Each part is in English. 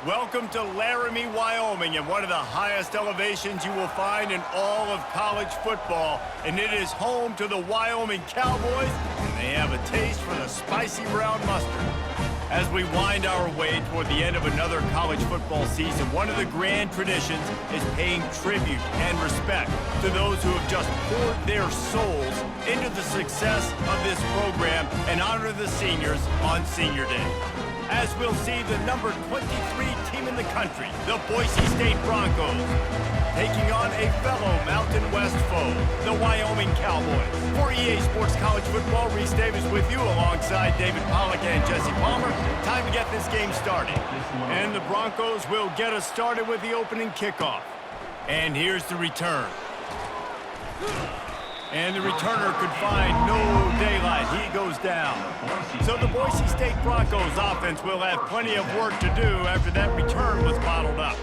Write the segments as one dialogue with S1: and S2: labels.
S1: Welcome to Laramie, Wyoming, and one of the highest elevations you will find in all of college football. And it is home to the Wyoming Cowboys, and they have a taste for the spicy brown mustard. As we wind our way toward the end of another college football season, one of the grand traditions is paying tribute and respect to those who have just poured their souls into the success of this program and honor the seniors on Senior Day. As we'll see the number 23 team in the country, the Boise State Broncos, taking on a fellow Mountain West foe, the Wyoming Cowboys. For EA Sports College Football, Reese Davis with you alongside David Pollack and Jesse Palmer. Time to get this game started. And the Broncos will get us started with the opening kickoff. And here's the return. And the returner could find no daylight. He goes down. So the Boise State Broncos offense will have plenty of work to do after that return was bottled up.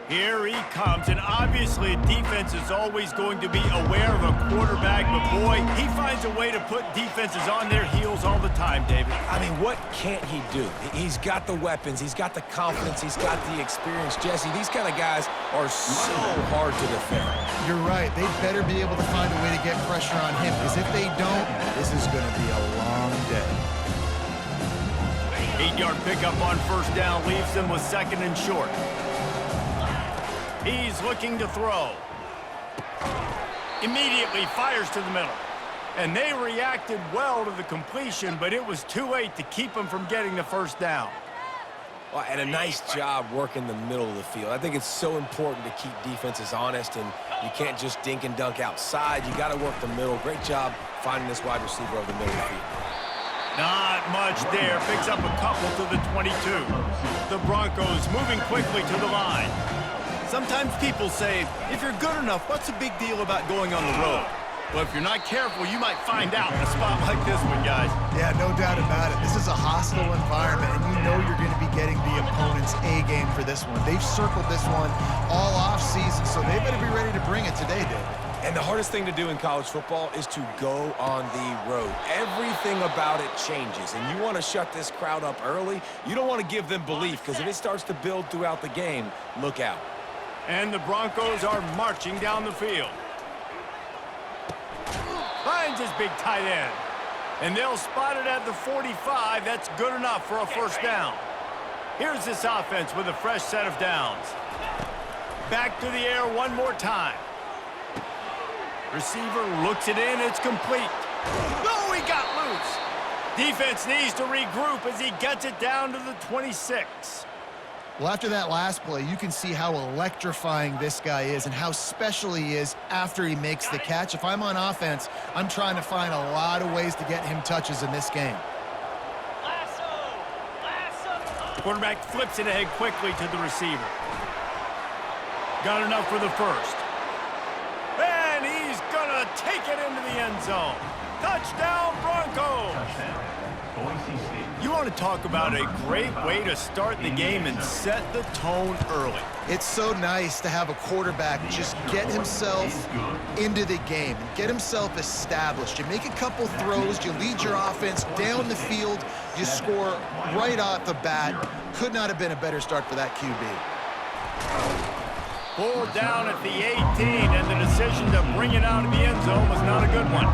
S1: Here he comes, and obviously defense is always going to be aware of a quarterback, but boy, he finds a way to put defenses on their heels all the time, David.
S2: I mean, what can't he do? He's got the weapons, he's got the confidence, he's got the experience. Jesse, these kind of guys are so hard to defend.
S3: You're right. They better be able to find a way to get pressure on him, because if they don't, this is going to be a long day.
S1: 8-yard pickup on first down leaves them with second and short. He's looking to throw. Immediately fires to the middle. And they reacted well to the completion, but it was too late to keep him from getting the first down.
S2: Well, and a nice job working the middle of the field. I think it's so important to keep defenses honest, and you can't just dink and dunk outside. You got to work the middle. Great job finding this wide receiver over the middle of the field.
S1: Not much there. Picks up a couple to the 22. The Broncos moving quickly to the line. Sometimes people say, if you're good enough, what's the big deal about going on the road? Well, if you're not careful, you might find out in a spot like this one, guys.
S3: Yeah, no doubt about it. This is a hostile environment, and you know you're going to be getting the opponent's A game for this one. They've circled this one all off season, so they better be ready to bring it today, David.
S2: And the hardest thing to do in college football is to go on the road. Everything about it changes, and you want to shut this crowd up early. You don't want to give them belief, because if it starts to build throughout the game, look out.
S1: And the Broncos are marching down the field. Finds his big tight end. And they'll spot it at the 45. That's good enough for a first down. Here's this offense with a fresh set of downs. Back to the air one more time. Receiver looks it in. It's complete. Oh, he got loose. Defense needs to regroup as he gets it down to the 26.
S3: Well, after that last play, you can see how electrifying this guy is and how special he is after he makes the catch. If I'm on offense, I'm trying to find a lot of ways to get him touches in this game.
S1: Quarterback flips it ahead quickly to the receiver. Got enough for the first. And he's going to take it into the end zone. Touchdown, Broncos! You want to talk about a great way to start the game and set the tone early.
S3: It's so nice to have a quarterback just get himself into the game and get himself established. You make a couple throws, you lead your offense down the field, you score right off the bat. Could not have been a better start for that QB.
S1: Pulled down at the 18, and the decision to bring it out of the end zone was not a good one.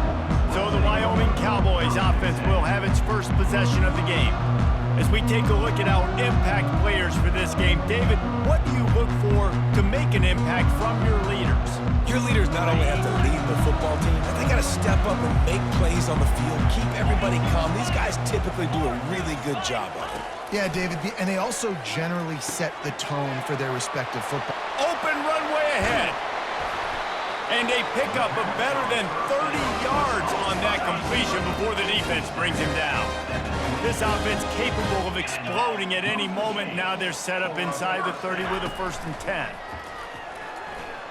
S1: So the Wyoming Cowboys offense will have its first possession of the game. As we take a look at our impact players for this game, David, what do you look for to make an impact from your leaders?
S2: Your leaders not only have to lead the football team, but they got to step up and make plays on the field, keep everybody calm. These guys typically do a really good job of it.
S3: Yeah, David, and they also generally set the tone for their respective football.
S1: Open runway ahead. And they pick up a better than 30 yards on that completion before the defense brings him down. This offense capable of exploding at any moment. Now they're set up inside the 30 with a 1st and 10.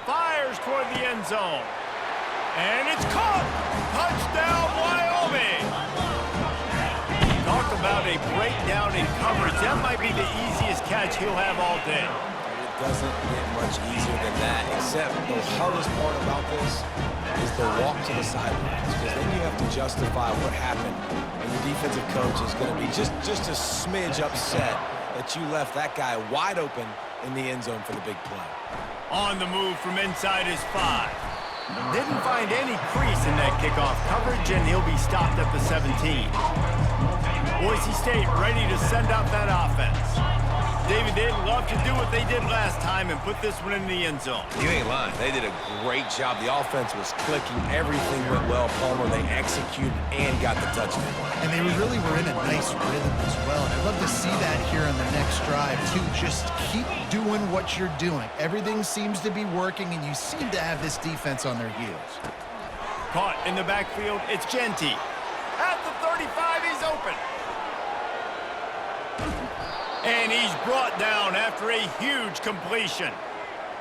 S1: Fires toward the end zone. And it's caught! Touchdown, Wyoming! Talk about a breakdown in coverage. That might be the easiest catch he'll have all day.
S2: Doesn't get much easier than that, except the hardest part about this is the walk to the sidelines, because then you have to justify what happened, and the defensive coach is going to be just a smidge upset that you left that guy wide open in the end zone for the big play.
S1: On the move from inside his 5. Didn't find any crease in that kickoff coverage, and he'll be stopped at the 17. Boise State ready to send out that offense. David, they'd love to do what they did last time and put this one in the end zone.
S2: You ain't lying. They did a great job. The offense was clicking. Everything went well. Palmer, they executed and got the touchdown.
S3: And they really were in a nice rhythm as well. And I'd love to see that here on the next drive, too. Just keep doing what you're doing. Everything seems to be working, and you seem to have this defense on their heels.
S1: Caught in the backfield, it's Genty. At the 35, he's open. And he's brought down after a huge completion.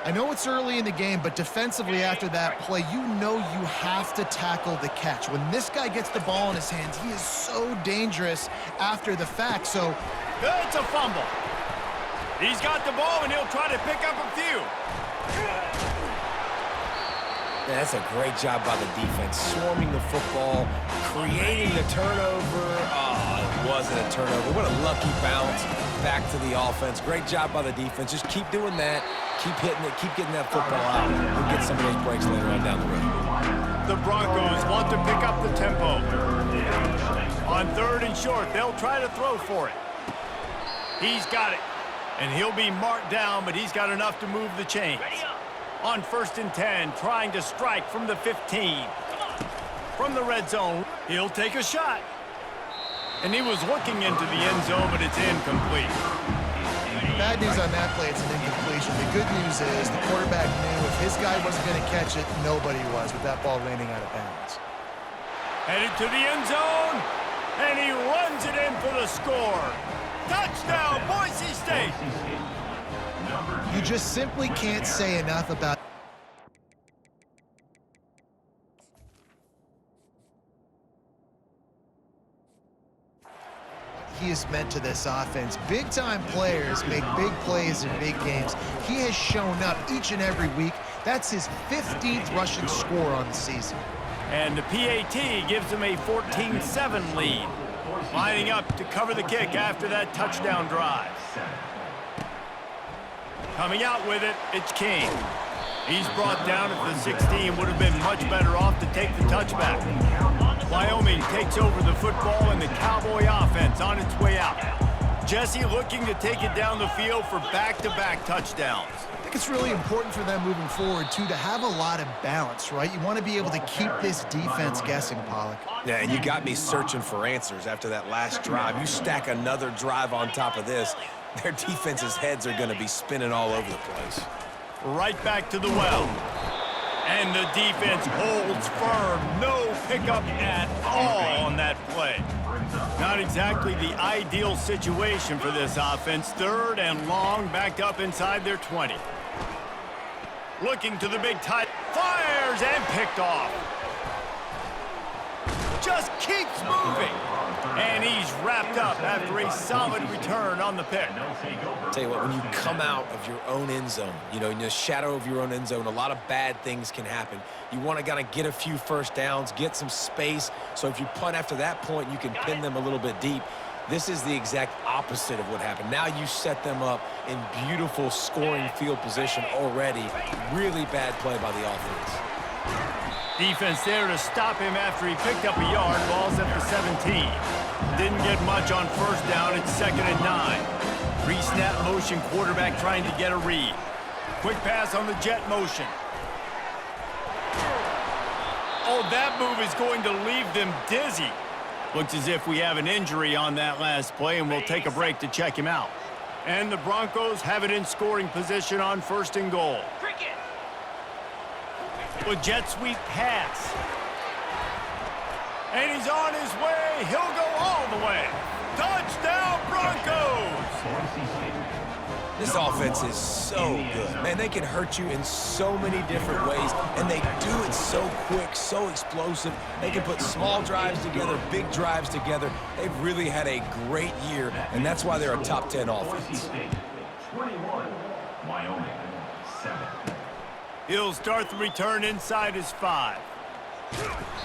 S3: I know it's early in the game, but defensively after that play, you know you have to tackle the catch. When this guy gets the ball in his hands, he is so dangerous after the fact. So
S1: it's a fumble. He's got the ball, and he'll try to pick up a few.
S2: Yeah, that's a great job by the defense, swarming the football, creating the turnover. Oh, it wasn't a turnover. What a lucky bounce back to the offense. Great job by the defense. Just keep doing that. Keep hitting it. Keep getting that football out. We'll get some of those breaks later on down the road.
S1: The Broncos want to pick up the tempo. On 3rd and short, they'll try to throw for it. He's got it. And he'll be marked down, but he's got enough to move the chains. On 1st and 10, trying to strike from the 15. From the red zone, he'll take a shot. And he was looking into the end zone, but it's incomplete.
S3: Bad news on that play, it's an incompletion. The good news is the quarterback knew if his guy wasn't going to catch it, nobody was with that ball landing out of bounds.
S1: Headed to the end zone, and he runs it in for the score. Touchdown, Boise State!
S3: You just simply can't say enough about he has meant to this offense. Big-time players make big plays in big games. He has shown up each and every week. That's his 15th rushing score on the season.
S1: And the PAT gives him a 14-7 lead. Lining up to cover the kick after that touchdown drive. Coming out with it, it's King. He's brought down at the 16. Would have been much better off to take the touchback. Wyoming takes over the football and the Cowboy offense on its way out. Jesse looking to take it down the field for back-to-back touchdowns.
S3: I think it's really important for them moving forward, too, to have a lot of balance, right? You want to be able to keep this defense guessing, Pollock.
S2: Yeah, and you got me searching for answers after that last drive. You stack another drive on top of this, their defense's heads are going to be spinning all over the place.
S1: Right back to the well. And the defense holds firm. No pickup at all on that play. Not exactly the ideal situation for this offense. 3rd and long, backed up inside their 20. Looking to the big tight. Fires and picked off. Just keeps moving. And he's wrapped up after a solid return on the pick.
S2: Tell you what, when you come out of your own end zone, you know, in the shadow of your own end zone, a lot of bad things can happen. You want to kind of get a few first downs, get some space, so if you punt after that point, you can pin them a little bit deep. This is the exact opposite of what happened. Now you set them up in beautiful scoring field position already. Really bad play by the offense.
S1: Defense there to stop him after he picked up a yard. Ball's at the 17. Didn't get much on 1st down. It's 2nd and 9. Pre-snap motion, quarterback trying to get a read. Quick pass on the jet motion. Oh, that move is going to leave them dizzy. Looks as if we have an injury on that last play, and we'll take a break to check him out. And the Broncos have it in scoring position on 1st and goal. A jet sweep pass. And he's on his way. He'll go all the way. Touchdown, Broncos!
S2: This offense is so good. Man, they can hurt you in so many different ways, and they do it so quick, so explosive. They can put small drives together, big drives together. They've really had a great year, and that's why they're a top 10 offense.
S4: 21, Wyoming, 7.
S1: He'll start the return inside his 5.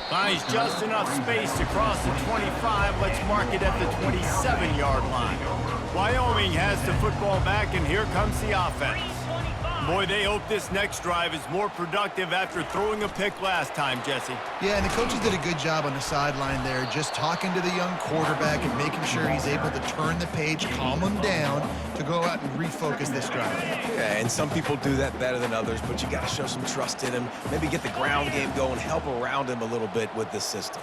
S1: Finds just enough space to cross the 25. Let's mark it at the 27-yard line. Wyoming has the football back, and here comes the offense. Boy, they hope this next drive is more productive after throwing a pick last time, Jesse.
S3: Yeah, and the coaches did a good job on the sideline there, just talking to the young quarterback and making sure he's able to turn the page, calm him down, to go out and refocus this drive.
S2: Yeah, and some people do that better than others, but you got to show some trust in him, maybe get the ground game going, help around him a little bit with this system.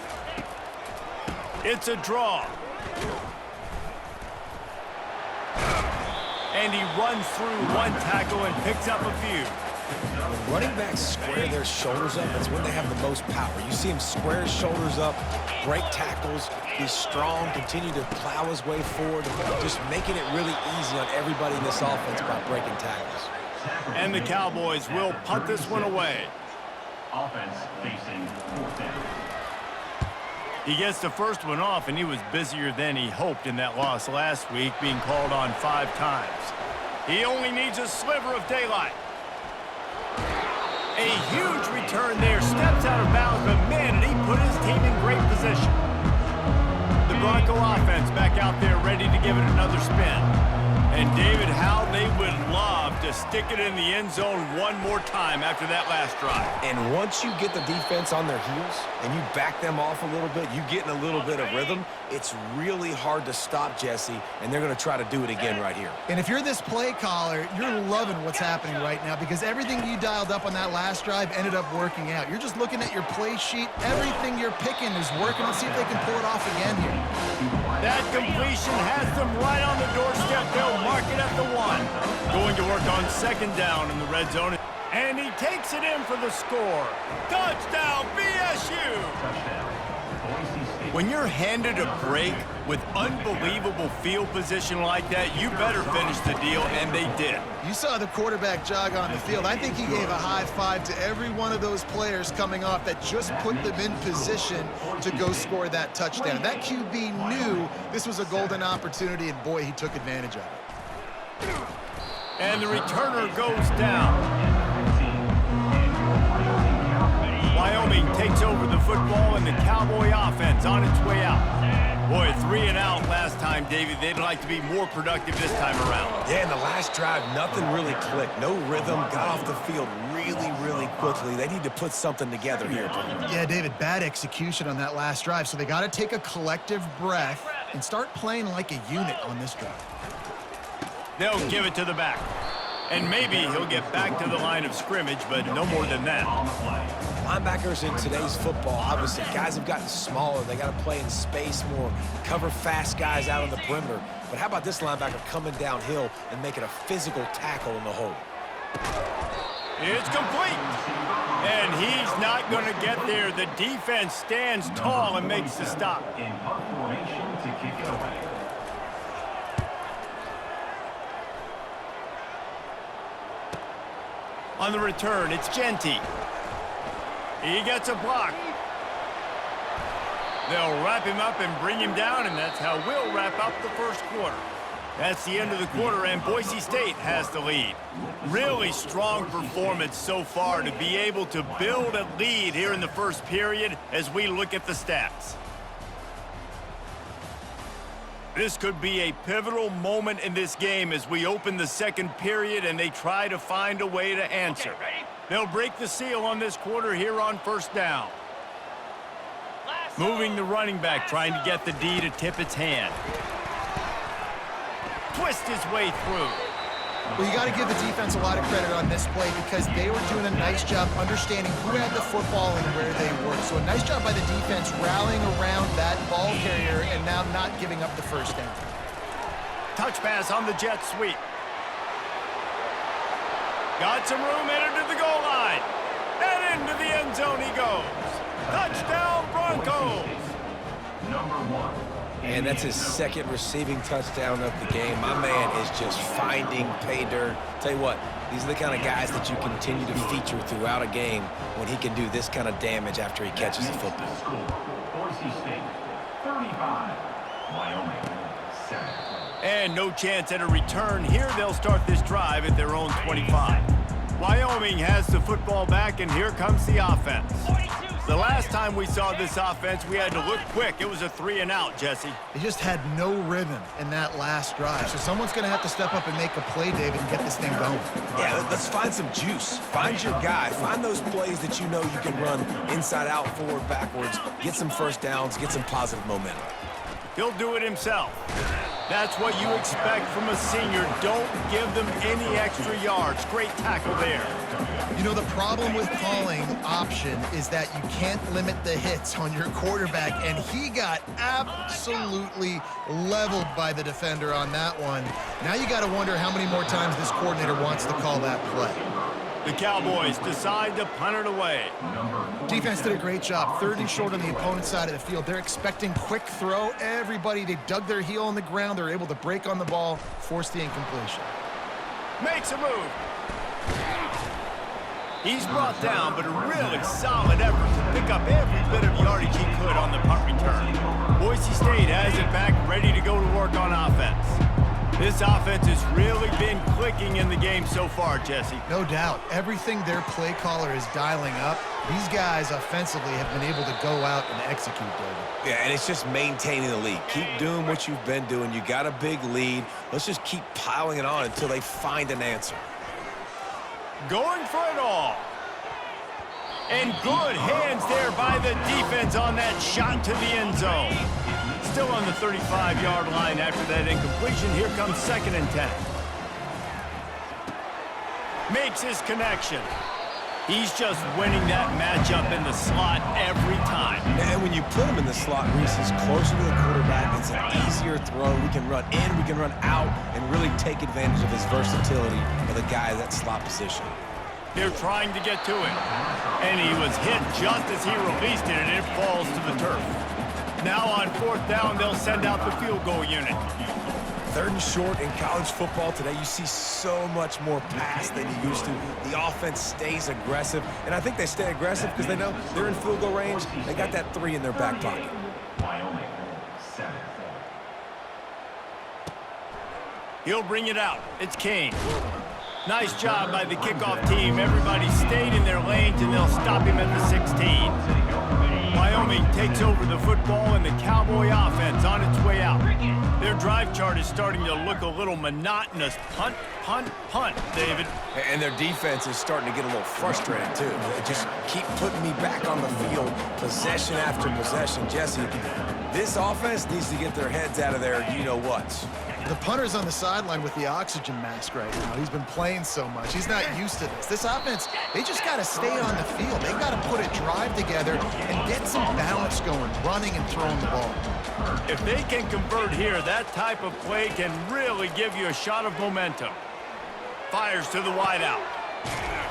S1: It's a draw. And he runs through one tackle and picks up a few.
S2: When running backs square their shoulders up, that's when they have the most power. You see him square his shoulders up, break tackles, be strong, continue to plow his way forward, just making it really easy on everybody in this offense by breaking tackles.
S1: And the Cowboys will punt this one away.
S4: Offense facing 4th down.
S1: He gets the first one off, and he was busier than he hoped in that loss last week, being called on 5 times. He only needs a sliver of daylight. A huge return there, steps out of bounds, but man, did he put his team in great position. The Bronco offense back out there ready to give it another spin. And David, how they would love to stick it in the end zone one more time after that last drive.
S2: And once you get the defense on their heels and you back them off a little bit, you get in a little bit of rhythm, it's really hard to stop, Jesse, and they're going to try to do it again right here.
S3: And if you're this play caller, you're loving what's happening right now because everything you dialed up on that last drive ended up working out. You're just looking at your play sheet. Everything you're picking is working. Let's see if they can pull it off again here.
S1: That completion has them right on the doorstep. They'll mark it at the 1. Going to work on 2nd down in the red zone. And he takes it in for the score. Touchdown, BSU!
S4: Touchdown. Boise State.
S1: When you're handed a break with unbelievable field position like that, you better finish the deal, and they did.
S3: You saw the quarterback jog on the field. I think he gave a high five to every one of those players coming off that just put them in position to go score that touchdown. That QB knew this was a golden opportunity, and boy, he took advantage of it.
S1: And the returner goes down. Wyoming takes over the football, and the Cowboy offense on its way out. Boy, 3 and out last time, David. They'd like to be more productive this time around.
S2: Yeah, in the last drive, nothing really clicked. No rhythm, got off the field really quickly. They need to put something together here.
S3: Yeah, David, bad execution on that last drive, so they got to take a collective breath and start playing like a unit on this drive.
S1: They'll give it to the back. And maybe he'll get back to the line of scrimmage, but no more than that.
S2: Linebackers in today's football, obviously, guys have gotten smaller. They got to play in space more, cover fast guys out on the perimeter. But how about this linebacker coming downhill and making a physical tackle in the hole?
S1: It's complete. And he's not going to get there. The defense stands tall and makes the stop.
S4: In punt formation to kick it away.
S1: On the return, it's Genty. He gets a block. They'll wrap him up and bring him down, and that's how we'll wrap up the first quarter. That's the end of the quarter, and Boise State has the lead. Really strong performance so far to be able to build a lead here in the first period as we look at the stats. This could be a pivotal moment in this game as we open the second period and they try to find a way to answer. They'll break the seal on this quarter here on 1st down. Moving the running back, trying to get the D to tip its hand. Twist his way through.
S3: Well, you got to give the defense a lot of credit on this play because they were doing a nice job understanding who had the football and where they were. So a nice job by the defense rallying around that ball carrier and now not giving up the first down.
S1: Touch pass on the jet sweep. Got some room, headed to the goal line. And into the end zone he goes. Touchdown, Broncos!
S4: Number 1.
S2: And that's his 2nd receiving touchdown of the game. My man is just finding pay dirt. Tell you what, these are the kind of guys that you continue to feature throughout a game when he can do this kind of damage after he catches the football.
S4: Boise State 35, Wyoming 7.
S1: And no chance at a return here. They'll start this drive at their own 25. Wyoming has the football back, and here comes the offense. The last time we saw this offense, we had to look quick. It was a 3-and-out, Jesse.
S3: They just had no rhythm in that last drive. So someone's going to have to step up and make a play, David, and get this thing going.
S2: Yeah, let's find some juice. Find your guy. Find those plays that you know you can run inside out, forward, backwards. Get some first downs. Get some positive momentum.
S1: He'll do it himself. That's what you expect from a senior. Don't give them any extra yards. Great tackle there.
S3: You know, the problem with calling option is that you can't limit the hits on your quarterback, and he got absolutely leveled by the defender on that one. Now you got to wonder how many more times this coordinator wants to call that play.
S1: The Cowboys decide to punt it away.
S3: Defense did a great job. 3rd and short on the opponent's side of the field. They're expecting quick throw. Everybody, they dug their heel on the ground. They're able to break on the ball, force the incompletion.
S1: Makes a move. He's brought down, but a really solid effort to pick up every bit of yardage he could on the punt return. Boise State has it back, ready to go to work on offense. This offense has really been clicking in the game so far, Jesse.
S3: No doubt. Everything their play caller is dialing up, these guys offensively have been able to go out and execute, David.
S2: Yeah, and it's just maintaining the lead. Keep doing what you've been doing. You got a big lead. Let's just keep piling it on until they find an answer.
S1: Going for it all. And good hands there by the defense on that shot to the end zone. Still on the 35-yard line after that incompletion. Here comes 2nd and 10. Makes his connection. He's just winning that matchup in the slot every time.
S2: And when you put him in the slot, Reese is closer to the quarterback. It's an easier throw. We can run in, we can run out, and really take advantage of his versatility of the guy at that slot position.
S1: They're trying to get to him. And he was hit just as he released it, and it falls to the turf. Now on 4th down, they'll send out the field goal unit.
S2: 3rd and short in college football today, you see so much more pass than you used to. The offense stays aggressive, and I think they stay aggressive because they know they're in field goal range. They got that 3 in their back pocket.
S4: Wyoming, 7.
S1: He'll bring it out. It's Kane. Nice job by the kickoff team. Everybody stayed in their lanes, and they'll stop him at the 16. Wyoming takes over the football, and the Cowboy offense on its way out. Their drive chart is starting to look a little monotonous. Punt, punt, punt, David.
S2: And their defense is starting to get a little frustrated, too. They just keep putting me back on the field, possession after possession. Jesse, this offense needs to get their heads out of their you-know-whats.
S3: The punter's on the sideline with the oxygen mask right now. He's been playing so much. He's not used to this. This offense, they just got to stay on the field. They got to put a drive together and get some balance going, running and throwing the ball.
S1: If they can convert here, that type of play can really give you a shot of momentum. Fires to the wideout.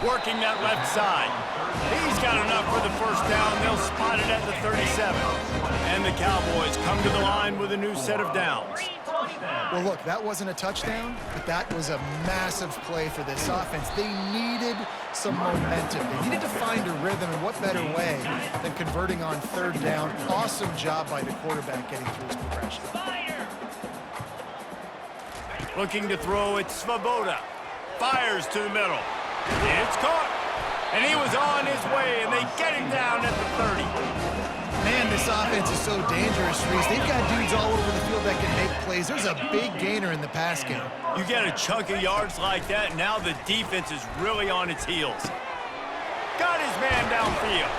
S1: Working that left side. He's got enough for the 1st down. They'll spot it at the 37. And the Cowboys come to the line with a new set of downs.
S3: Well, look, that wasn't a touchdown, but that was a massive play for this offense. They needed some momentum. They needed to find a rhythm, and what better way than converting on 3rd down. Awesome job by the quarterback getting through his progression.
S1: Looking to throw, it's Svoboda. Fires to the middle. It's caught. And he was on his way, and they get him down at the 30.
S3: Man, this offense is so dangerous, Reese. They've got dudes all over the field that can make plays. There's a big gainer in the pass game.
S1: You get a chunk of yards like that, now the defense is really on its heels. Got his man downfield.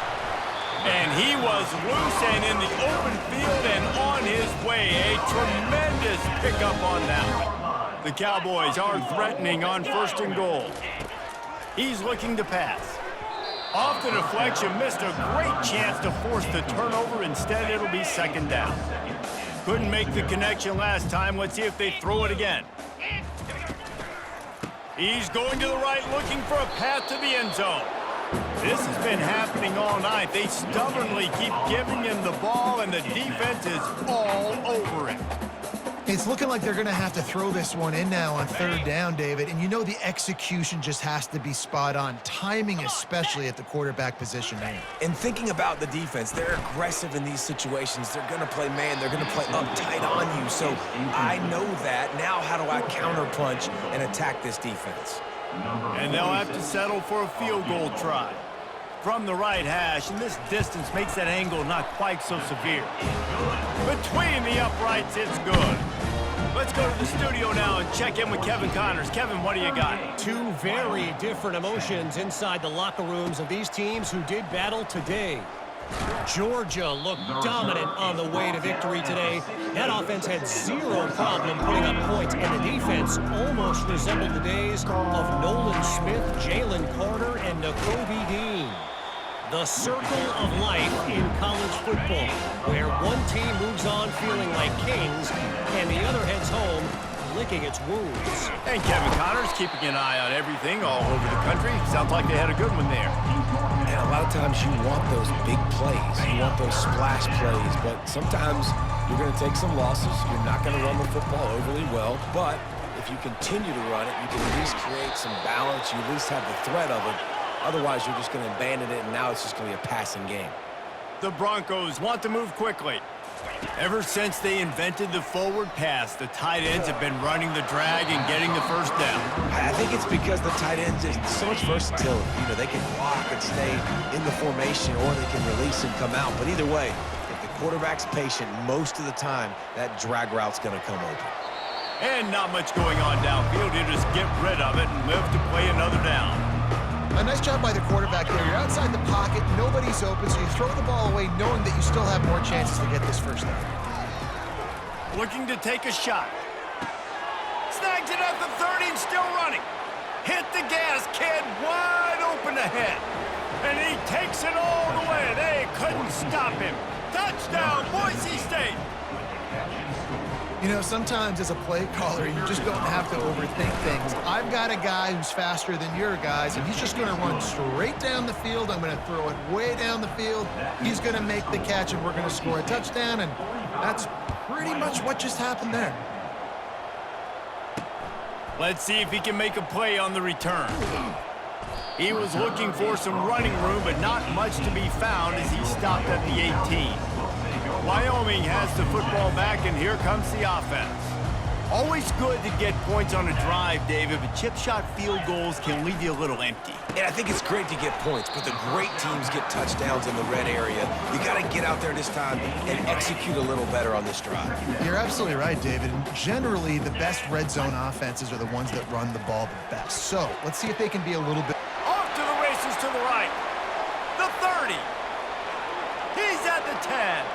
S1: And he was loose and in the open field and on his way. A tremendous pickup on that. The Cowboys are threatening on 1st and goal. He's looking to pass. Off the deflection, missed a great chance to force the turnover. Instead, it'll be 2nd down. Couldn't make the connection last time. Let's see if they throw it again. He's going to the right, looking for a path to the end zone. This has been happening all night. They stubbornly keep giving him the ball, and the defense is all over it.
S3: It's looking like they're going to have to throw this one in now on 3rd down, David. And you know the execution just has to be spot on. Timing, especially at the quarterback position there.
S2: And thinking about the defense, they're aggressive in these situations. They're going to play man. They're going to play uptight on you. So I know that. Now how do I counterpunch and attack this defense?
S1: And they'll have to settle for a field goal try. from the right hash, and this distance makes that angle not quite so severe. Between the uprights, it's good. Let's go to the studio now and check in with Kevin Connors. Kevin, what do you got?
S5: Two very different emotions inside the locker rooms of these teams who did battle today. Georgia looked dominant on the way to victory today. That offense had zero problem putting up points, and the defense almost resembled the days of Nolan Smith, Jalen Carter, and Nakobe Dean. The circle of life in college football, where one team moves on feeling like kings, and the other heads home licking its wounds.
S1: And Kevin Connors keeping an eye on everything all over the country. Sounds like they had a good one there.
S2: And a lot of times you want those big plays. You want those splash plays. But sometimes you're going to take some losses. You're not going to run the football overly well. But if you continue to run it, you can at least create some balance. You at least have the threat of it. Otherwise, you're just going to abandon it, and now it's just going to be a passing game.
S1: The Broncos want to move quickly. Ever since they invented the forward pass, the tight ends have been running the drag and getting the first down.
S2: I think it's because the tight ends is so much versatility. You know, they can block and stay in the formation, or they can release and come out. But either way, if the quarterback's patient, most of the time, that drag route's going to come open.
S1: And not much going on downfield. You just get rid of it and live to play another down.
S3: A nice job by the quarterback there. You're outside the pocket, nobody's open, so you throw the ball away knowing that you still have more chances to get this first down.
S1: Looking to take a shot. Snags it at the 30 and still running. Hit the gas, kid, wide open ahead. And he takes it all the way. They couldn't stop him. Touchdown, Boise State.
S3: You know, sometimes as a play caller, you just don't have to overthink things. I've got a guy who's faster than your guys, and he's just going to run straight down the field. I'm going to throw it way down the field. He's going to make the catch, and we're going to score a touchdown, and that's pretty much what just happened there.
S1: Let's see if he can make a play on the return. He was looking for some running room, but not much to be found as he stopped at the 18. Wyoming has the football back, and here comes the offense. Always good to get points on a drive, David, but chip shot field goals can leave you a little empty.
S2: And I think it's great to get points, but the great teams get touchdowns in the red area. You got to get out there this time and execute a little better on this drive.
S3: You're absolutely right, David. And generally, the best red zone offenses are the ones that run the ball the best. So let's see if they can be a little bit...
S1: Off to the races to the right. The 30. He's at the 10.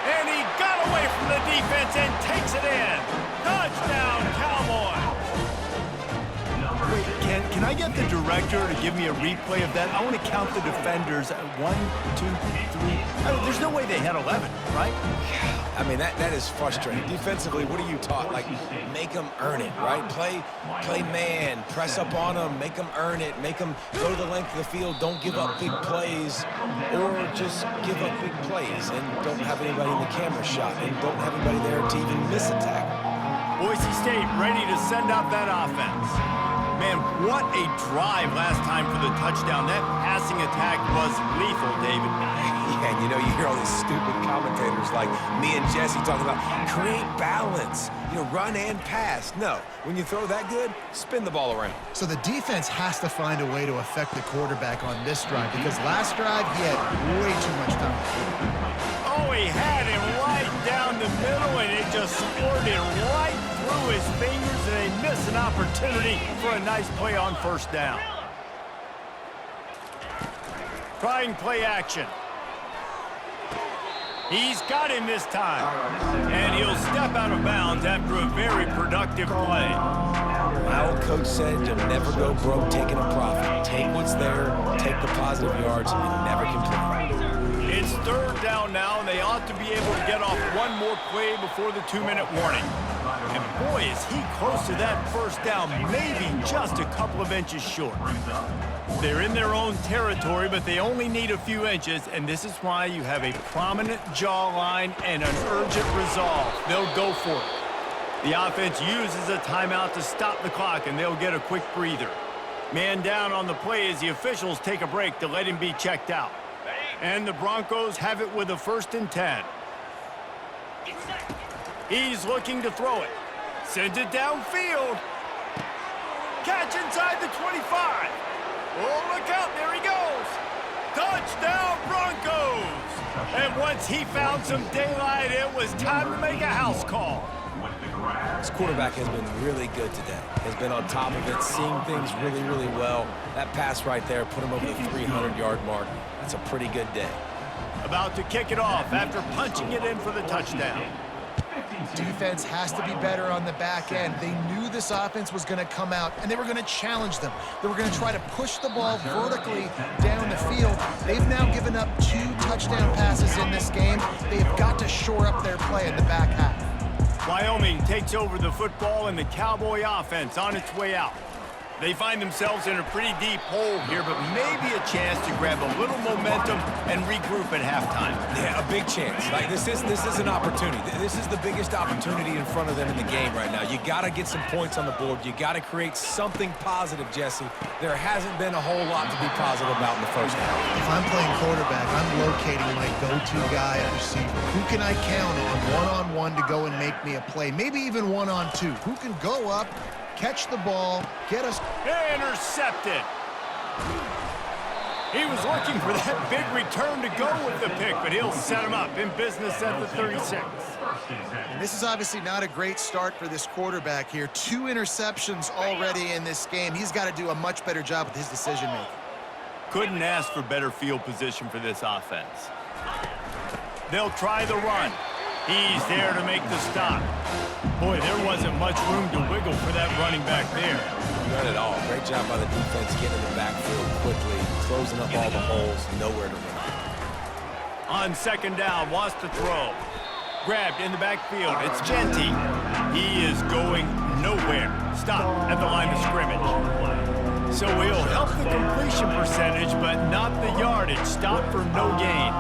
S1: And he got away from the defense and takes it in. Touchdown, Cowboys. Wait, can I get the director to give me a replay of that? I want to count the defenders. 1, 2, 3. I mean, there's no way they had 11, right?
S2: I mean, that is frustrating. Defensively, what are you taught? Like, make them earn it, right? Play man, press up on them, make them earn it, make them go the length of the field, don't give up big plays, or just give up big plays and don't have anybody in the camera shot and don't have anybody there to even miss a tackle.
S1: Boise State ready to send out that offense. Man, what a drive last time for the touchdown. That passing attack was lethal, David.
S2: Yeah, you know, you hear all these stupid commentators like me and Jesse talking about create balance, you know, run and pass. No, when you throw that good, spin the ball around.
S3: So the defense has to find a way to affect the quarterback on this drive, because last drive he had way too much time.
S1: Oh, he had him right down the middle, and it just scored it right through his fingers, and they missed an opportunity for a nice play on first down. Trying play action. He's got him this time, and he'll step out of bounds after a very productive play.
S2: My old coach said you'll never go broke taking a profit. Take what's there, take the positive yards, and never complain.
S1: It's third down now, and they ought to be able to get off one more play before the 2-minute warning. And boy, is he close to that first down, maybe just a couple of inches short. They're in their own territory, but they only need a few inches, and this is why you have a prominent jawline and an urgent resolve. They'll go for it. The offense uses a timeout to stop the clock, and they'll get a quick breather. Man down on the play as the officials take a break to let him be checked out. And the Broncos have it with a 1st and 10. He's looking to throw it. Sends it downfield. Catch inside the 25. Oh, look out, there he goes. Touchdown, Broncos! And once he found some daylight, it was time to make a house call.
S2: This quarterback has been really good today. Has been on top of it, seeing things really, really well. That pass right there put him over the 300-yard mark. That's a pretty good day.
S1: About to kick it off after punching it in for the touchdown.
S3: Defense has to be better on the back end. They knew this offense was going to come out, and they were going to challenge them. They were going to try to push the ball vertically down the field. They've now given up 2 touchdown passes in this game. They've got to shore up their play in the back half.
S1: Wyoming takes over the football, and the Cowboy offense on its way out. They find themselves in a pretty deep hole here, but maybe a chance to grab a little momentum and regroup at halftime.
S2: Yeah, a big chance. Like this is an opportunity. This is the biggest opportunity in front of them in the game right now. You got to get some points on the board. You got to create something positive, Jesse. There hasn't been a whole lot to be positive about in the first half.
S3: If I'm playing quarterback, I'm locating my go-to guy at receiver. Who can I count on one-on-one to go and make me a play? Maybe even one-on-two. Who can go up, catch the ball, get us...
S1: Intercepted. He was looking for that big return to go with the pick, but he'll set him up in business at the 36.
S3: And this is obviously not a great start for this quarterback here. 2 interceptions already in this game. He's got to do a much better job with his decision-making.
S1: Couldn't ask for better field position for this offense. They'll try the run. He's there to make the stop. Boy, there wasn't much room to wiggle for that running back there.
S2: Not at all. Great job by the defense getting in the backfield quickly, closing up all the holes, nowhere to run.
S1: On second down, wants to throw. Grabbed in the backfield. It's Genty. He is going nowhere. Stop at the line of scrimmage. So he'll help the completion percentage, but not the yardage. Stop for no gain.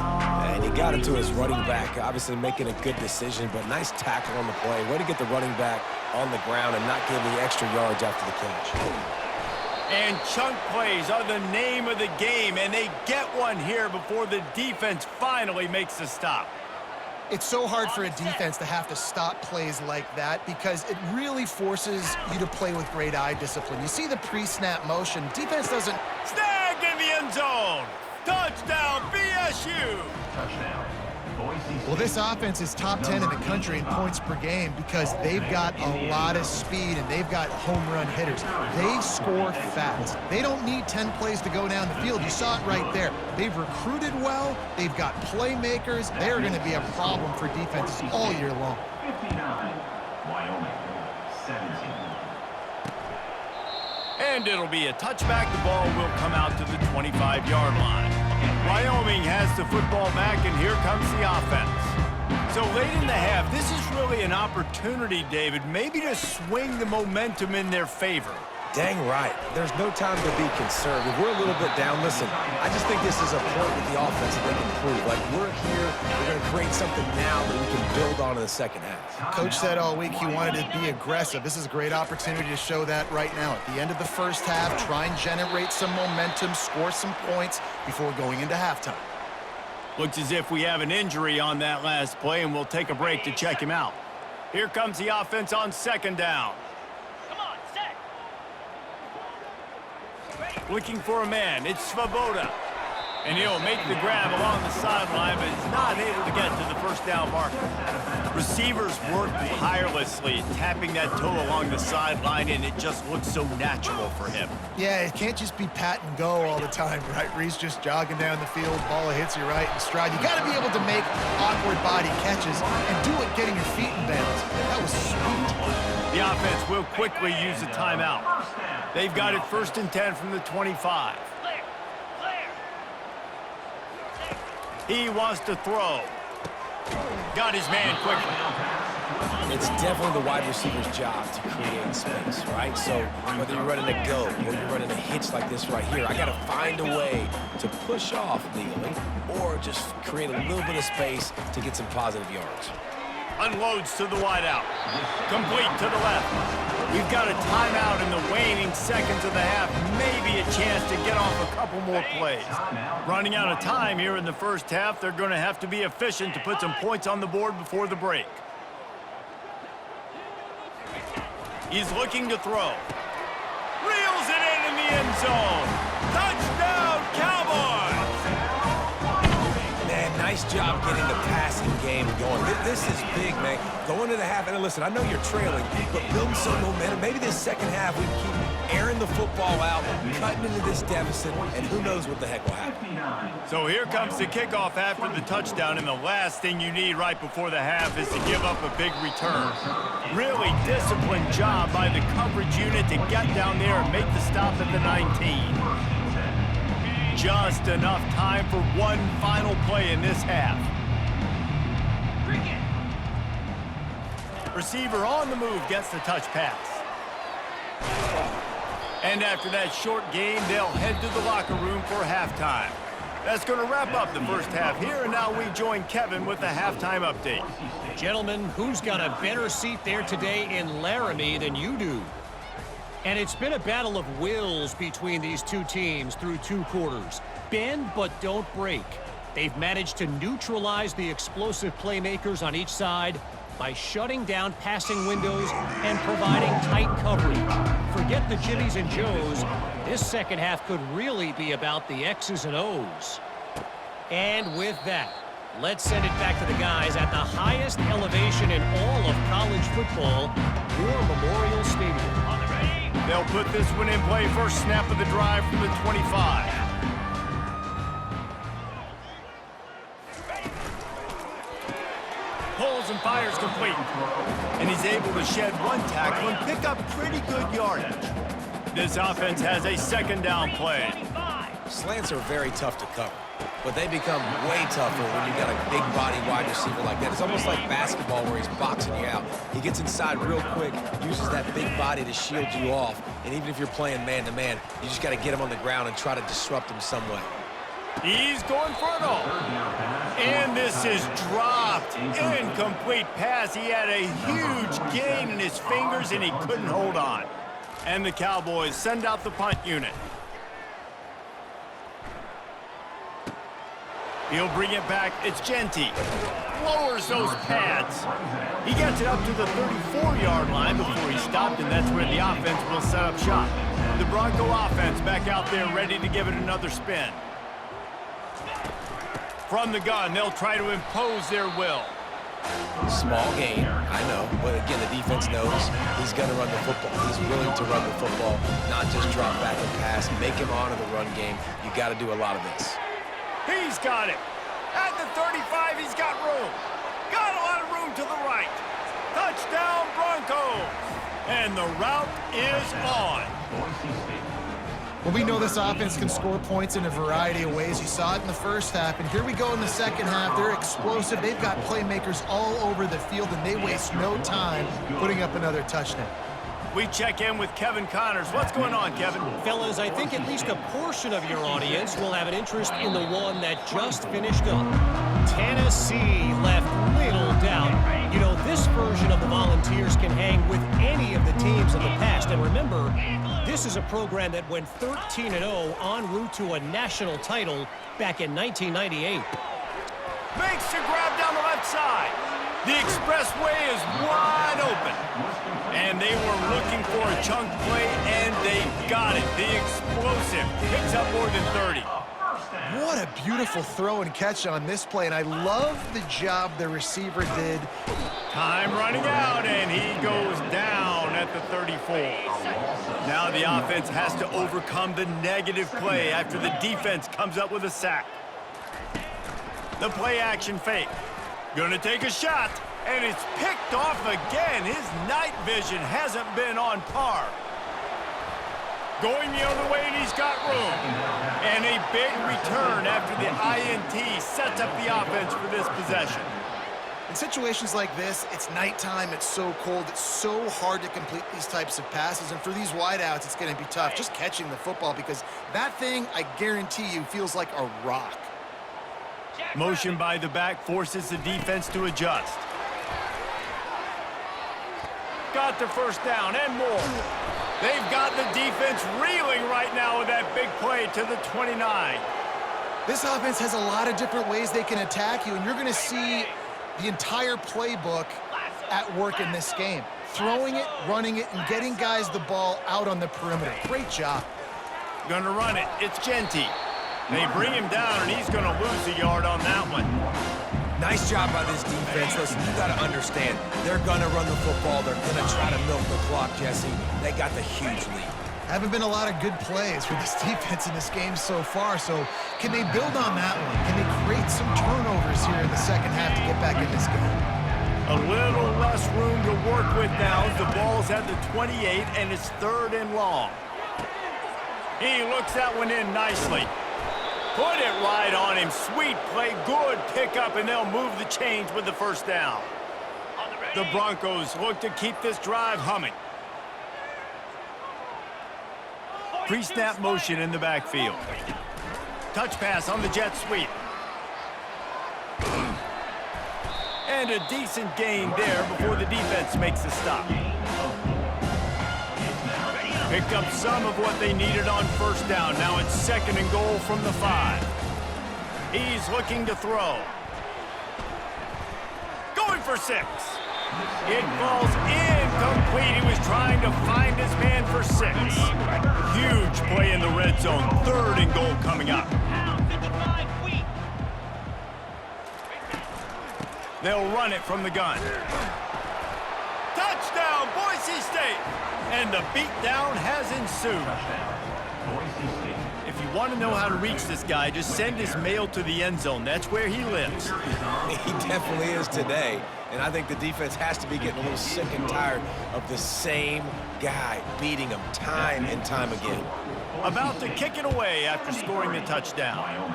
S2: And he got it to his running back, obviously making a good decision, but nice tackle on the play. Way to get the running back on the ground and not give the extra yards after the catch.
S1: And chunk plays are the name of the game, and they get one here before the defense finally makes the stop.
S3: It's so hard for a defense to have to stop plays like that because it really forces you to play with great eye discipline. You see the pre-snap motion. Defense doesn't...
S1: Snagged in the end zone. Touchdown, BSU.
S4: Touchdown, Boise.
S3: Well, this offense is top 10 in the country in points per game because they've got a lot of speed and they've got home run hitters. They score fast. They don't need 10 plays to go down the field. You saw it right there. They've recruited well. They've got playmakers. They're going to be a problem for defenses all year long.
S4: 59, Wyoming, 17.
S1: And it'll be a touchback. The ball will come out to the 25-yard line. Wyoming has the football back, and here comes the offense. So late in the half, this is really an opportunity, David, maybe to swing the momentum in their favor.
S2: Dang right. There's no time to be conservative. We're a little bit down. Listen, I just think this is a point with the offense that they can prove. Like, we're here, we're going to create something now that we can build on in the second half.
S3: Coach said all week he wanted to be aggressive. This is a great opportunity to show that right now. At the end of the first half, try and generate some momentum, score some points before going into halftime.
S1: Looks as if we have an injury on that last play, and we'll take a break to check him out. Here comes the offense on second down. Looking for a man. It's Svoboda. And he'll make the grab along the sideline, but is not able to get to the first down marker. Receivers work tirelessly, tapping that toe along the sideline, and it just looks so natural for him.
S3: Yeah, it can't just be pat and go all the time, right? Reese just jogging down the field, ball hits you right in stride. You got to be able to make awkward body catches and do it getting your feet in bounds. That was sweet.
S1: The offense will quickly use a timeout. They've got it 1st and 10 from the 25. He wants to throw. Got his man quickly.
S2: It's definitely the wide receiver's job to create space, right? So whether you're running a go or you're running a hitch like this right here, I got to find a way to push off legally or just create a little bit of space to get some positive yards.
S1: Unloads to the wideout. Complete to the left. We've got a timeout in the waning seconds of the half. Maybe a chance to get off a couple more plays. Running out of time here in the first half. They're going to have to be efficient to put some points on the board before the break. He's looking to throw. Reels it in the end zone. Touchdown, Cowboys!
S2: job getting the passing game going. This is big, man. Going to the half, and listen, I know you're trailing, but building some momentum. Maybe this second half we can keep airing the football out, cutting into this deficit, and who knows what the heck will happen.
S1: So here comes the kickoff after the touchdown, and the last thing you need right before the half is to give up a big return. Really disciplined job by the coverage unit to get down there and make the stop at the 19. Just enough time for one final play in this half. Receiver on the move gets the touch pass. And after that short game, they'll head to the locker room for halftime. That's going to wrap up the first half here, and now we join Kevin with the halftime update.
S5: Gentlemen, who's got a better seat there today in Laramie than you do? And it's been a battle of wills between these two teams through 2 quarters. Bend but don't break. They've managed to neutralize the explosive playmakers on each side by shutting down passing windows and providing tight coverage. Forget the Jimmies and Joes. This second half could really be about the X's and O's. And with that, let's send it back to the guys at the highest elevation in all of college football, War Memorial Stadium.
S1: They'll put this one in play. First snap of the drive from the 25. Pulls and fires complete. And he's able to shed 1 tackle and pick up pretty good yardage. This offense has a second down play.
S2: Slants are very tough to cover, but they become way tougher when you got a big body wide receiver like that. It's almost like basketball where he's boxing you out. He gets inside real quick, uses that big body to shield you off, and even if you're playing man-to-man, you just got to get him on the ground and try to disrupt him some way.
S1: He's going for it all. And this is dropped. Incomplete pass. He had a huge gain in his fingers, and he couldn't hold on. And the Cowboys send out the punt unit. He'll bring it back. It's Genty. Lowers those pads. He gets it up to the 34-yard line before he stopped, and that's where the offense will set up shop. The Bronco offense back out there ready to give it another spin. From the gun, they'll try to impose their will.
S2: Small gain, I know, but again, the defense knows he's going to run the football. He's willing to run the football, not just drop back and pass, make him honor the run game. You got to do a lot of this.
S1: He's got it. At the 35, he's got room. Got a lot of room to the right. Touchdown, Broncos. And the route is on.
S3: Well, we know this offense can score points in a variety of ways. You saw it in the first half, and here we go in the second half. They're explosive. They've got playmakers all over the field, and they waste no time putting up another touchdown.
S1: We check in with Kevin Connors. What's going on, Kevin?
S5: Fellas, I think at least a portion of your audience will have an interest in the one that just finished up. Tennessee left little doubt. You know, this version of the Volunteers can hang with any of the teams of the past. And remember, this is a program that went 13-0 en route to a national title back in 1998.
S1: Makes the grab down the left side. The expressway is wide open. And they were looking for a chunk play, and they got it. The explosive picks up more than 30.
S3: What a beautiful throw and catch on this play, and I love the job the receiver did.
S1: Time running out, and he goes down at the 34. Now the offense has to overcome the negative play after the defense comes up with a sack. The play-action fake. Gonna take a shot, and it's picked off again. His night vision hasn't been on par. Going the other way, and he's got room. And a big return after the INT sets up the offense for this possession.
S3: In situations like this, it's nighttime, it's so cold, it's so hard to complete these types of passes, and for these wideouts, it's gonna be tough just catching the football because that thing, I guarantee you, feels like a rock.
S1: Motion by the back forces the defense to adjust. Got the first down and more. They've got the defense reeling right now with that big play to the 29.
S3: This offense has a lot of different ways they can attack you, and you're going to see the entire playbook at work in this game. Throwing it, running it, and getting guys the ball out on the perimeter. Great job.
S1: Gonna run it. It's Genty. They bring him down, and he's going to lose a yard on that one.
S2: Nice job by this defense. Listen, you got to understand, they're going to run the football. They're going to try to milk the clock, Jesse. They got the huge lead.
S3: Haven't been a lot of good plays for this defense in this game so far, so can they build on that one? Can they create some turnovers here in the second half to get back in this game?
S1: A little less room to work with now as the ball's at the 28, and it's 3rd and long. He looks that one in nicely. Put it right on him. Sweet play, good pickup, and they'll move the chains with the first down. The Broncos look to keep this drive humming. Pre-snap motion in the backfield. Touch pass on the jet sweep. And a decent gain there before the defense makes the stop. Picked up some of what they needed on first down. Now it's 2nd and goal from the 5. He's looking to throw. Going for 6. It falls incomplete. He was trying to find his man for 6. Huge play in the red zone. 3rd and goal coming up. They'll run it from the gun. Touchdown, Boise State! And the beatdown has ensued. If you want to know how to reach this guy, just send his mail to the end zone. That's where he lives.
S2: He definitely is today. And I think the defense has to be getting a little sick and tired of the same guy beating him time and time again.
S1: About to kick it away after scoring the touchdown.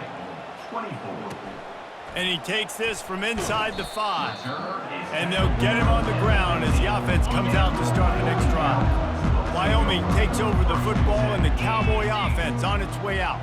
S1: And he takes this from inside the 5. And they'll get him on the ground as the offense comes out to start the next drive. Wyoming takes over the football and the Cowboy offense on its way out.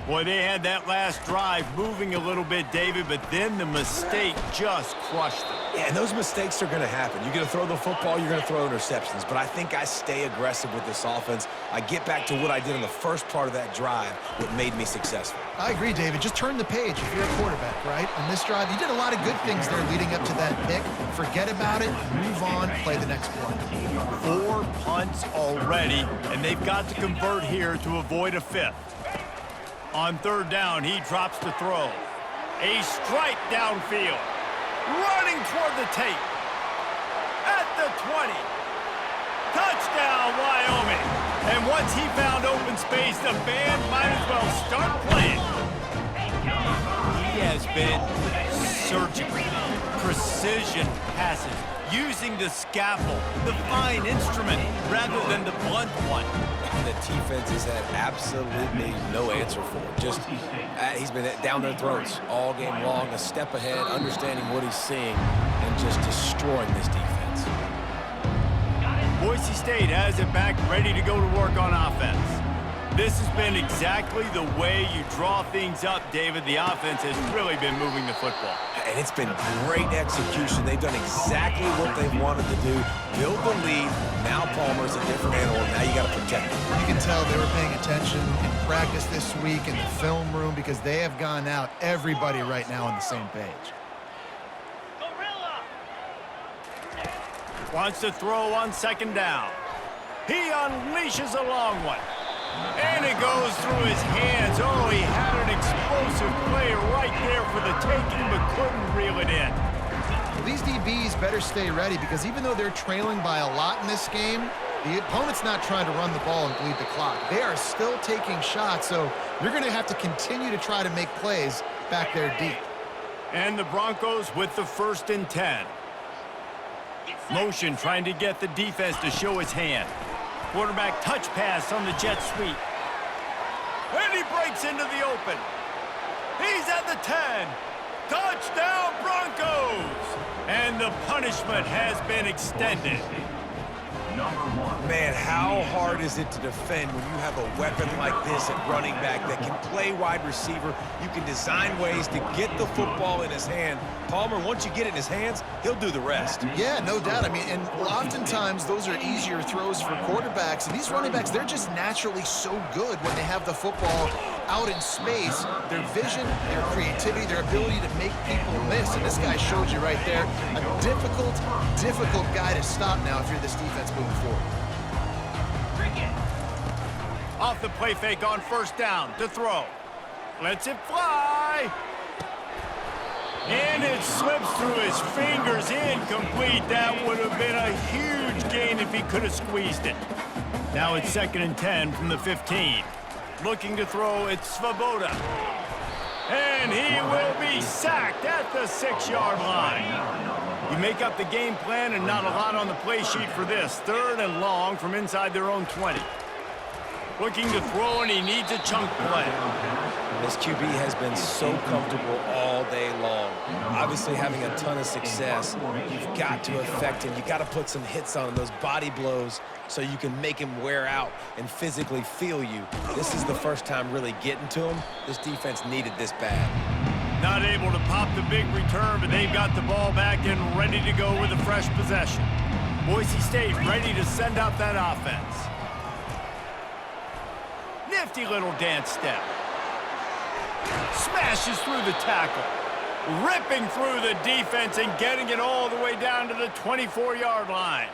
S1: Boy, they had that last drive moving a little bit, David, but then the mistake just crushed them.
S2: Yeah, and those mistakes are going to happen. You're going to throw the football, you're going to throw interceptions. But I think I stay aggressive with this offense. I get back to what I did in the first part of that drive, what made me successful.
S3: I agree, David. Just turn the page if you're a quarterback, right? On this drive, you did a lot of good things there leading up to that pick. Forget about it, move on, play the next play.
S1: 4 punts already, and they've got to convert here to avoid a 5th. On 3rd down, he drops the throw. A strike downfield. Running toward the tape. At the 20. Touchdown, Wyoming. And once he found open space, the band might as well start playing. He has been surgical. Precision passes. Using the scalpel, the fine instrument, rather than the blunt one.
S2: The defense has had absolutely no answer for it. Just, he's been down their throats all game long, a step ahead, understanding what he's seeing, and just destroying this defense.
S1: Boise State has it back, ready to go to work on offense. This has been exactly the way you draw things up, David. The offense has really been moving the football.
S2: And it's been great execution. They've done exactly what they wanted to do. Build the lead. Now Palmer's a different animal. Now you got to protect him.
S3: You can tell they were paying attention in practice this week in the film room because they have gone out, everybody right now on the same page.
S1: Wants to throw on 2nd down. He unleashes a long one. And it goes through his hands. Oh, he had an explosive play right there for the taking, but couldn't reel it in.
S3: Well, these DBs better stay ready because even though they're trailing by a lot in this game, the opponent's not trying to run the ball and bleed the clock. They are still taking shots, so you're going to have to continue to try to make plays back there deep.
S1: And the Broncos with the 1st and 10. Motion trying to get the defense to show his hand. Quarterback touch pass on the jet sweep. And he breaks into the open. He's at the 10. Touchdown, Broncos! And the punishment has been extended.
S2: Man, how hard is it to defend when you have a weapon like this at running back that can play wide receiver? You can design ways to get the football in his hand. Palmer, once you get it in his hands, he'll do the rest.
S3: Yeah, no doubt. I mean, and oftentimes those are easier throws for quarterbacks. And these running backs, they're just naturally so good when they have the football out in space. Their vision, their creativity, their ability to make people miss. And this guy showed you right there, a difficult guy to stop now if you're this defense moving forward.
S1: Off the play fake on 1st down to throw. Lets it fly. And it slips through his fingers, incomplete. That would have been a huge gain if he could have squeezed it. Now it's 2nd and 10 from the 15. Looking to throw, it's Svoboda. And he will be sacked at the 6-yard line. You make up the game plan and not a lot on the play sheet for this. 3rd and long from inside their own 20. Looking to throw, and he needs a chunk play.
S2: This QB has been so comfortable all day long. Obviously having a ton of success. You've got to affect him. You've got to put some hits on him, those body blows, so you can make him wear out and physically feel you. This is the first time really getting to him. This defense needed this bad.
S1: Not able to pop the big return, but they've got the ball back and ready to go with a fresh possession. Boise State ready to send out that offense. Nifty little dance step. Smashes through the tackle. Ripping through the defense and getting it all the way down to the 24-yard line.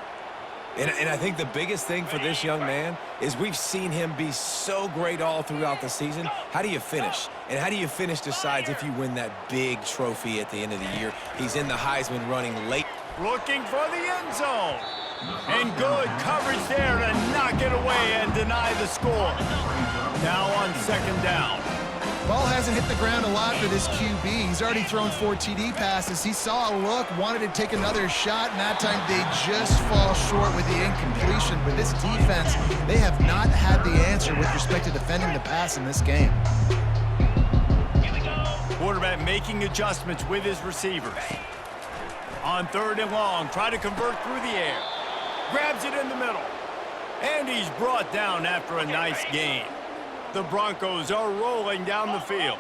S2: And I think the biggest thing for this young man is we've seen him be so great all throughout the season. How do you finish? And how do you finish decides if you win that big trophy at the end of the year. He's in the Heisman running late.
S1: Looking for the end zone. And good coverage there to knock it away and deny the score. Now on 2nd down.
S3: Ball hasn't hit the ground a lot for this QB. He's already thrown 4 TD passes. He saw a look, wanted to take another shot, and that time they just fall short with the incompletion. But this defense, they have not had the answer with respect to defending the pass in this game.
S1: Quarterback making adjustments with his receivers. On 3rd and long, try to convert through the air. Grabs it in the middle. And he's brought down after a nice gain. The Broncos are rolling down the field.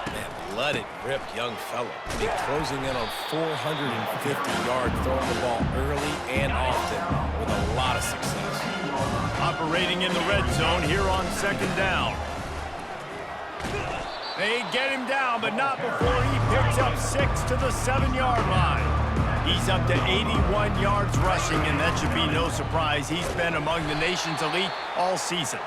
S2: Man, blooded, ripped young fella. Big closing in on 450 yards, throwing the ball early and often with a lot of success.
S1: Operating in the red zone here on 2nd down. They get him down, but not before he picks up 6 to the 7-yard line. He's up to 81 yards rushing, and that should be no surprise. He's been among the nation's elite all season.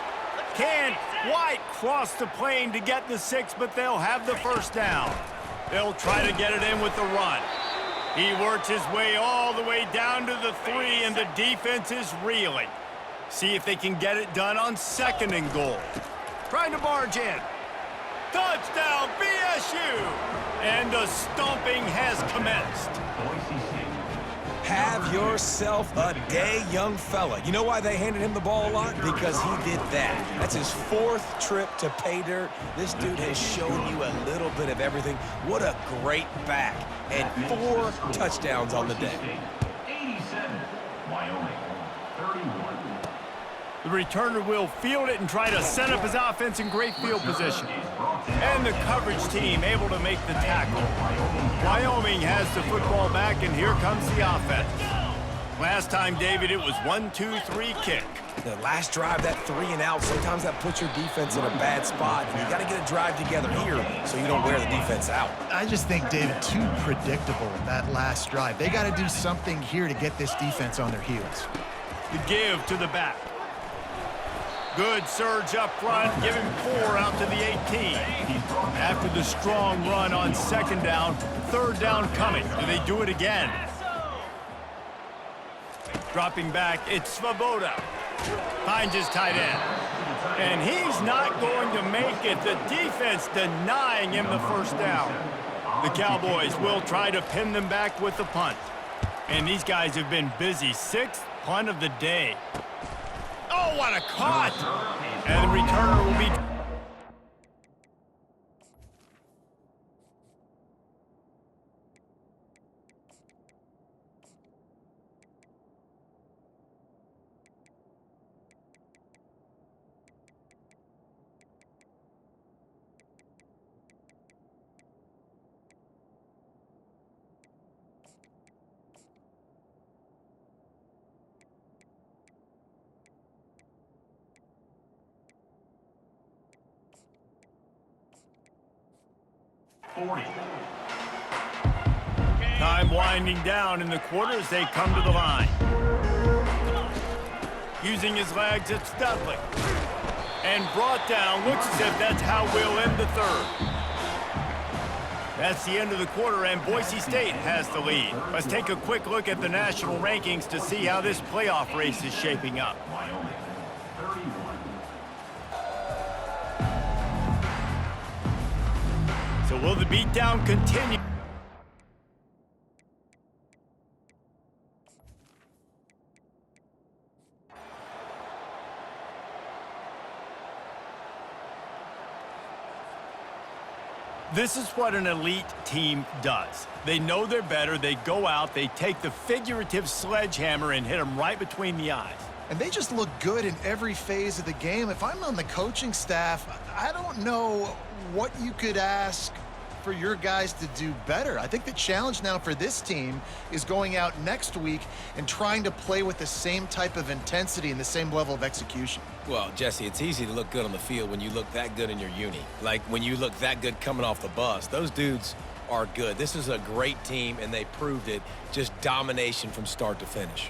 S1: Can't quite cross the plane to get the 6, but they'll have the 1st down. They'll try to get it in with the run. He works his way all the way down to the 3, and the defense is reeling. See if they can get it done on 2nd and goal. Trying to barge in. Touchdown, BSU! And the stomping has commenced.
S2: Have yourself a day, young fella. You know why they handed him the ball a lot? Because he did that. That's his 4th trip to pay dirt. This dude has shown you a little bit of everything. What a great back. And 4 touchdowns on the day.
S4: 87, Wyoming, 31.
S1: The returner will field it and try to set up his offense in great field position. And the coverage team able to make the tackle. Wyoming has the football back, and here comes the offense. Last time, David, it was 1-2-3 kick.
S2: The last drive, that 3 and out, sometimes that puts your defense in a bad spot. And you got to get a drive together here so you don't wear the defense out.
S3: I just think, David, too predictable that last drive. They got to do something here to get this defense on their heels.
S1: The give to the back. Good surge up front, give him 4 out to the 18. After the strong run on 2nd down, 3rd down coming. Do they do it again? Dropping back, it's Svoboda. Finds his tight end. And he's not going to make it. The defense denying him the 1st down. The Cowboys will try to pin them back with the punt. And these guys have been busy. 6th punt of the day. Oh, what a caught! And the returner will be... Time winding down in the quarter as they come to the line. Using his legs, it's Dudley. and brought down. Looks as if that's how we'll end the third. That's the end of the quarter, and Boise State has the lead. Let's take a quick look at the national rankings to see how this playoff race is shaping up.
S4: Wyoming, 31.
S1: So will the beatdown continue? This is what an elite team does. They know they're better. They go out, they take the figurative sledgehammer and hit them right between the eyes.
S3: And they just look good in every phase of the game. If I'm on the coaching staff, I don't know what you could ask for your guys to do better. I think the challenge now for this team is going out next week and trying to play with the same type of intensity and the same level of execution.
S2: Well, Jesse, it's easy to look good on the field when you look that good in your uni. Like when you look that good coming off the bus. Those dudes are good. This is a great team, and they proved it. Just domination from start to finish.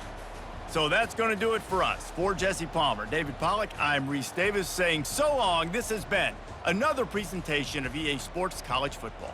S1: So that's going to do it for us. For Jesse Palmer, David Pollack, I'm Reese Davis saying so long. This has been another presentation of EA Sports College Football.